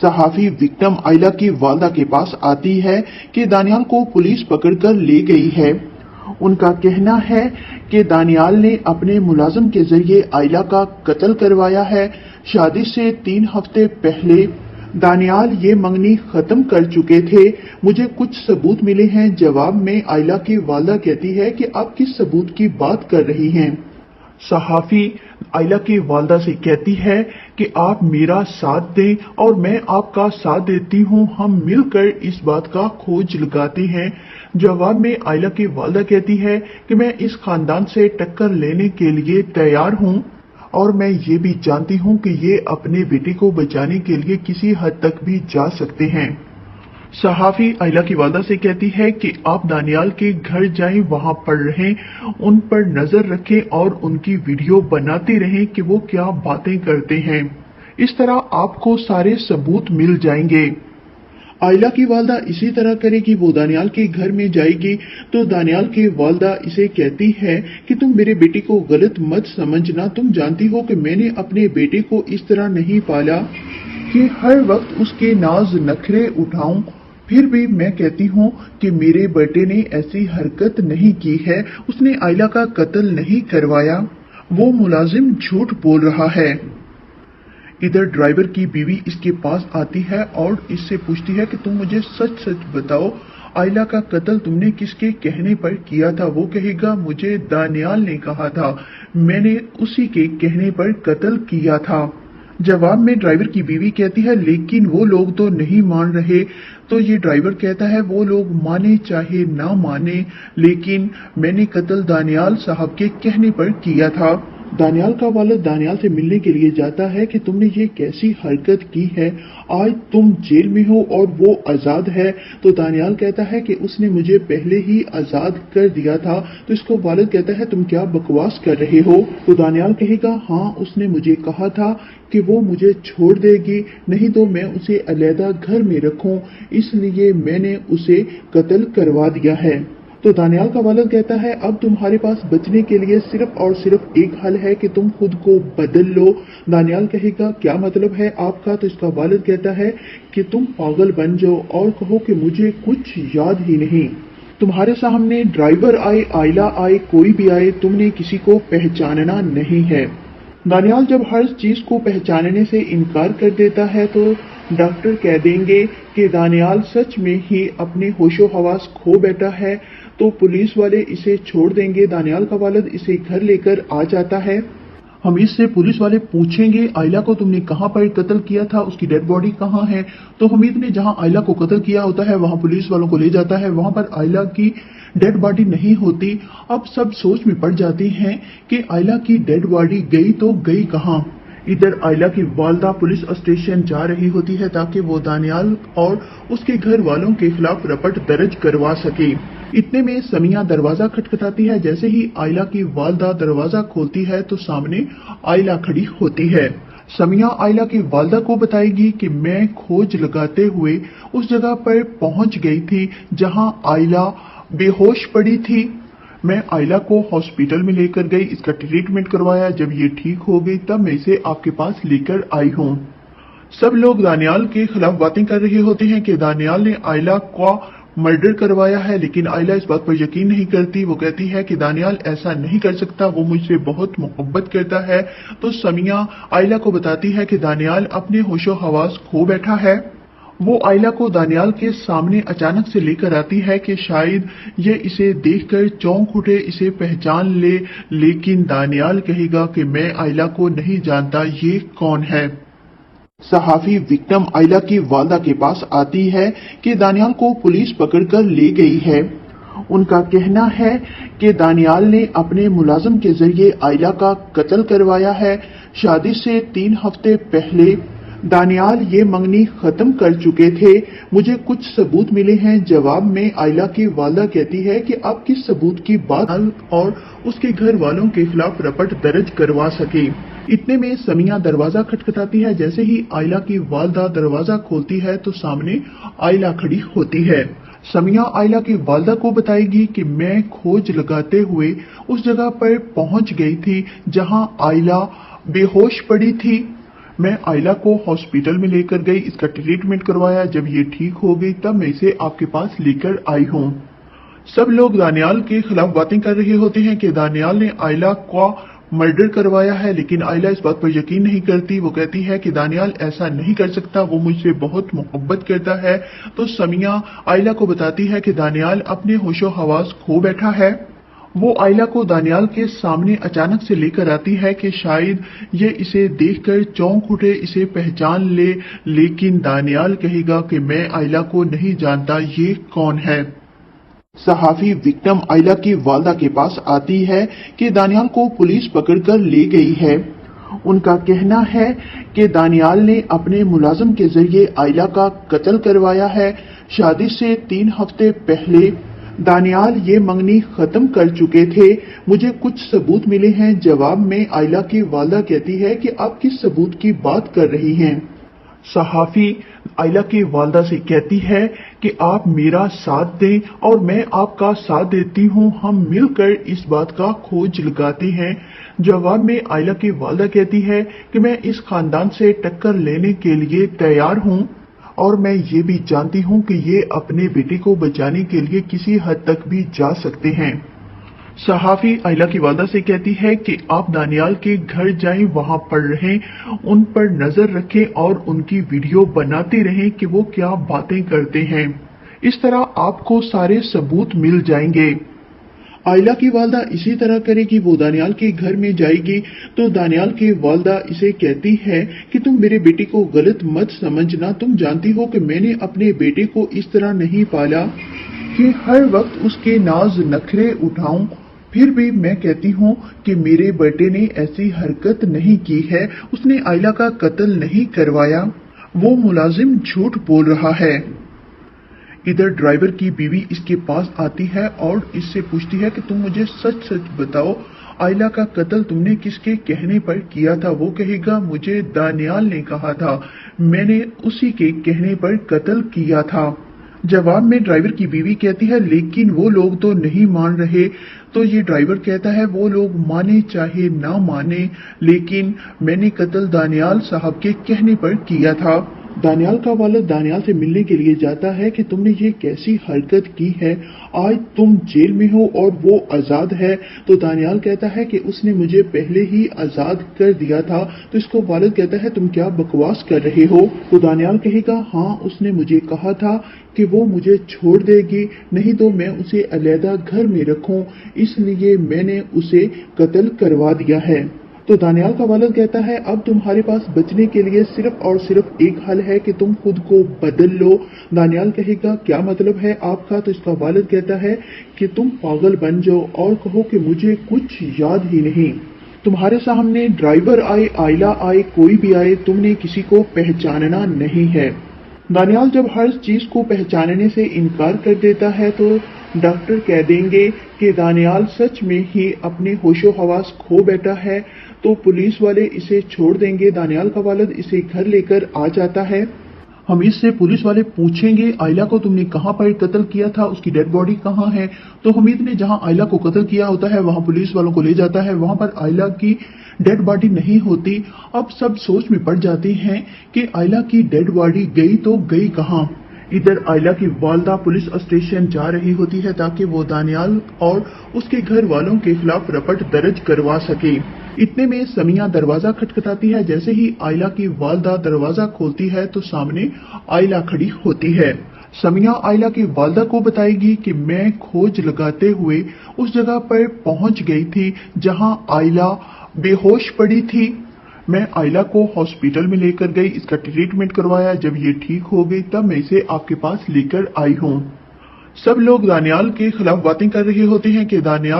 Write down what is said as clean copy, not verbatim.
सहाफी victim आयला की वालदा के पास आती है कि दानियाल को पुलिस पकड़कर ले गई है। उनका कहना है कि दानियाल ने अपने मुलाजिम के जरिए आयला का कत्ल करवाया है। शादी से 3 हफ्ते पहले दानियाल ये मंगनी खत्म कर चुके थे। मुझे कुछ सबूत मिले हैं। जवाब में आयला की वालदा कहती है कि आप किस सबूत की बात कर रही हैं। सहाफी आयला की वालदा से कहती है कि आप मेरा साथ दें और मैं आपका साथ देती हूं, हम मिलकर इस बात का खोज लगाते हैं। जवाब में आयला की वालदा कहती है कि मैं इस खानदान से टक्कर लेने के लिए तैयार हूं और मैं ये भी जानती हूं कि ये अपने बेटे को बचाने के लिए किसी हद तक भी जा सकते हैं। सहाफी आयला की वालदा से कहती है कि आप दानियाल के घर जाएं, वहां पर रहें, उन पर नजर रखें और उनकी वीडियो बनाते रहें कि वो क्या बातें करते हैं। इस तरह आपको सारे सबूत मिल जाएंगे। आयला की वालदा इसी तरह करेगी। वो दानियाल के घर में जाएगी तो दानियाल की वालदा इसे कहती है कि तुम मेरे बेटे को गलत मत समझना। तुम जानती हो कि मैंने अपने बेटे को इस तरह नहीं पाला कि हर वक्त उसके नाज नखरे उठाऊं। फिर भी मैं कहती हूँ कि मेरे बेटे ने ऐसी हरकत नहीं की है। उसने आयला का कत्ल नहीं करवाया। वो मुलाजिम झूठ बोल रहा है। इधर ड्राइवर की बीवी इसके पास आती है और इससे पूछती है कि तुम मुझे सच सच बताओ, आयला का कत्ल तुमने किसके कहने पर किया था? वो कहेगा मुझे दानियाल ने कहा था, मैंने उसी के कहने पर कत्ल किया था। जवाब में ड्राइवर की बीवी कहती है लेकिन वो लोग तो नहीं मान रहे। तो ये ड्राइवर कहता है वो लोग माने चाहे ना माने, लेकिन मैंने कत्ल दानियाल साहब के कहने पर किया था। दानियाल का वालिद दानियाल से मिलने के लिए जाता है कि तुमने ये कैसी हरकत की है, आज तुम जेल में हो और वो आजाद है। तो दानियाल कहता है कि उसने मुझे पहले ही आजाद कर दिया था। तो इसको वालिद कहता है तुम क्या बकवास कर रहे हो? तो दानियाल कहेगा हाँ, उसने मुझे कहा था कि वो मुझे छोड़ देगी, नहीं तो मैं उसे अलहदा घर में रखूं, इसलिए मैंने उसे कत्ल करवा दिया है। तो दानियाल का वालिद कहता है अब तुम्हारे पास बचने के लिए सिर्फ और सिर्फ एक हल है कि तुम खुद को बदल लो। दानियाल कहेगा क्या मतलब है आपका? तो इसका वालिद कहता है कि तुम पागल बन जाओ और कहो कि मुझे कुछ याद ही नहीं। तुम्हारे सामने ड्राइवर आए, आयला आए, कोई भी आए, तुमने किसी को पहचानना नहीं है। दानियाल जब हर चीज को पहचानने से इनकार कर देता है तो डॉक्टर कह देंगे कि दानियाल सच में ही अपने होशो हवास खो बैठा है। तो पुलिस वाले इसे छोड़ देंगे। दानियाल का वालिद इसे घर लेकर आ जाता है। हम इससे पुलिस वाले पूछेंगे आयला को तुमने कहां पर कत्ल किया था, उसकी डेड बॉडी कहां है? तो हमीद ने जहां आयला को कत्ल किया होता है वहां पुलिस वालों को ले जाता है। वहां पर आयला की डेड बॉडी नहीं होती। अब सब सोच में पड़ जाते हैं कि आयला की डेड बॉडी गई तो गई कहां। इधर आयला की वालदा पुलिस स्टेशन जा रही होती है ताकि वो दानियाल और उसके घर वालों के खिलाफ रपट दर्ज करवा सके। इतने में समिया दरवाजा खटखटाती है। जैसे ही आयला की वालदा दरवाजा खोलती है तो सामने आयला खड़ी होती है। समिया आयला की वालदा को बताएगी कि मैं खोज लगाते हुए उस जगह पर पहुंच गई थी जहां आयला बेहोश पड़ी थी। मैं आयला को हॉस्पिटल में लेकर गई, इसका ट्रीटमेंट करवाया। जब ये ठीक हो गई तब मैं इसे आपके पास लेकर आई हूँ। सब लोग दानियाल के खिलाफ बातें कर रहे होते हैं कि दानियाल ने आयला का मर्डर करवाया है, लेकिन आयला इस बात पर यकीन नहीं करती। वो कहती है कि दानियाल ऐसा नहीं कर सकता, वो मुझसे बहुत मोहब्बत करता है। तो समिया आयला को बताती है कि दानियाल अपने होशो हवास खो बैठा है। वो आयला को दानियाल के सामने अचानक से लेकर आती है कि शायद ये इसे देखकर चौंक उठे, इसे पहचान ले, लेकिन दानियाल कहेगा कि मैं आयला को नहीं जानता, ये कौन है। सहाफी विक्टिम आयला की वालदा के पास आती है कि दानियाल को पुलिस पकड़कर ले गई है। उनका कहना है कि दानियाल ने अपने मुलाजिम के जरिए आयला का कत्ल करवाया है। शादी से 3 हफ्ते पहले दानियाल ये मंगनी खत्म कर चुके थे। मुझे कुछ सबूत मिले हैं। जवाब में आयला की वालदा कहती है कि आप किस सबूत की बात और उसके घर वालों के खिलाफ रपट दर्ज करवा सके। इतने में समिया दरवाजा खटखटाती है। जैसे ही आयला की वालदा दरवाजा खोलती है तो सामने आयला खड़ी होती है। समिया आयला की वालदा को बताएगी कि मैं खोज लगाते हुए उस जगह पर पहुंच गई थी जहां आयला बेहोश पड़ी थी। मैं आयला को हॉस्पिटल में लेकर गई, इसका ट्रीटमेंट करवाया। जब ये ठीक हो गई तब मैं इसे आपके पास लेकर आई हूँ। सब लोग दानियाल के खिलाफ बातें कर रहे होते हैं कि दानियाल ने आयला का मर्डर करवाया है, लेकिन आयला इस बात पर यकीन नहीं करती। वो कहती है कि दानियाल ऐसा नहीं कर सकता, वो मुझसे बहुत मोहब्बत करता है। तो समिया आयला को बताती है कि दानियाल अपने होशो हवास खो बैठा है। वो आयला को दानियाल के सामने अचानक से लेकर आती है कि शायद ये इसे देखकर चौंक उठे, इसे पहचान ले, लेकिन दानियाल कहेगा कि मैं आयला को नहीं जानता, ये कौन है। सहाफी विक्टिम आयला की वालदा के पास आती है कि दानियाल को पुलिस पकड़कर ले गई है। उनका कहना है कि दानियाल ने अपने मुलाजिम के जरिए आयला का कत्ल करवाया है। शादी से 3 हफ्ते पहले दानियाल ये मंगनी खत्म कर चुके थे। मुझे कुछ सबूत मिले हैं। जवाब में आयला की वालदा कहती है कि आप किस सबूत की बात कर रही हैं। सहाफी आयला की वालदा से कहती है कि आप मेरा साथ दें और मैं आपका साथ देती हूँ, हम मिलकर इस बात का खोज लगाते हैं। जवाब में आयला की वालदा कहती है कि मैं इस खानदान से टक्कर लेने के लिए तैयार हूँ और मैं ये भी जानती हूँ कि ये अपने बेटे को बचाने के लिए किसी हद तक भी जा सकते हैं। सहाफी आयला की वालदा से कहती है कि आप दानियाल के घर जाएं, वहां पर रहें, उन पर नजर रखें और उनकी वीडियो बनाते रहें कि वो क्या बातें करते हैं। इस तरह आपको सारे सबूत मिल जाएंगे। आयला की वालदा इसी तरह करेगी। वो दानियाल के घर में जाएगी तो दानियाल की वालदा इसे कहती है कि तुम मेरे बेटे को गलत मत समझना, तुम जानती हो कि मैंने अपने बेटे को इस तरह नहीं पाला कि हर वक्त उसके नाज नखरे उठाऊं। फिर भी मैं कहती हूँ कि मेरे बेटे ने ऐसी हरकत नहीं की है, उसने आयला का कत्ल नहीं करवाया, वो मुलाजिम झूठ बोल रहा है। इधर ड्राइवर की बीवी इसके पास आती है और इससे पूछती है कि तुम मुझे सच सच बताओ, आयला का कत्ल तुमने किसके कहने पर किया था। वो कहेगा मुझे दानियाल ने कहा था, मैंने उसी के कहने पर कत्ल किया था। जवाब में ड्राइवर की बीवी कहती है लेकिन वो लोग तो नहीं मान रहे। तो ये ड्राइवर कहता है वो लोग माने चाहे ना माने, लेकिन मैंने कत्ल दानियाल साहब के कहने पर किया था। दानियाल का वालिद दानियाल से मिलने के लिए जाता है कि तुमने ये कैसी हरकत की है, आज तुम जेल में हो और वो आजाद है। तो दानियाल कहता है कि उसने मुझे पहले ही आजाद कर दिया था। तो इसको वालिद कहता है तुम क्या बकवास कर रहे हो। तो दानियाल कहेगा हाँ, उसने मुझे कहा था कि वो मुझे छोड़ देगी, नहीं तो मैं उसे अलहदा घर में रखूं, इसलिए मैंने उसे कत्ल करवा दिया है। तो दानियाल का वालिद कहता है अब तुम्हारे पास बचने के लिए सिर्फ और सिर्फ एक हल है कि तुम खुद को बदल लो। दानियाल कहेगा क्या मतलब है आपका। तो इसका वालिद कहता है कि तुम पागल बन जाओ और कहो कि मुझे कुछ याद ही नहीं। तुम्हारे सामने ड्राइवर आए, आयला आए, कोई भी आए, तुमने किसी को पहचानना नहीं है। दानियाल जब हर चीज को पहचानने से इनकार कर देता है तो डॉक्टर कह देंगे कि दानियाल सच में ही अपने होशो हवास खो बैठा है। तो पुलिस वाले इसे छोड़ देंगे। दानियाल का वालिद इसे घर लेकर आ जाता है। हमीद से पुलिस वाले पूछेंगे आयला को तुमने कहां पर कत्ल किया था, उसकी डेड बॉडी कहां है। तो हमीद ने जहां आयला को कत्ल किया होता है वहां पुलिस वालों को ले जाता है, वहां पर आयला की डेड बॉडी नहीं होती। अब सब सोच में पड़ जाते हैं कि आयला की डेड बॉडी गई तो गई कहां। इधर आयला की वालदा पुलिस स्टेशन जा रही होती है ताकि वो दानियाल और उसके घर वालों के खिलाफ रपट दर्ज करवा सके। इतने में समिया दरवाजा खटखटाती है। जैसे ही आयला की वालदा दरवाजा खोलती है तो सामने आयला खड़ी होती है। समिया आयला की वालदा को बताएगी कि मैं खोज लगाते हुए उस जगह पर पहुंच गई थी जहां आयला बेहोश पड़ी थी। मैं आयला को हॉस्पिटल में लेकर गई, इसका ट्रीटमेंट करवाया। जब ये ठीक हो गई तब मैं इसे आपके पास लेकर आई हूँ। सब लोग दानियाल के खिलाफ बातें कर रहे होते हैं कि दानियाल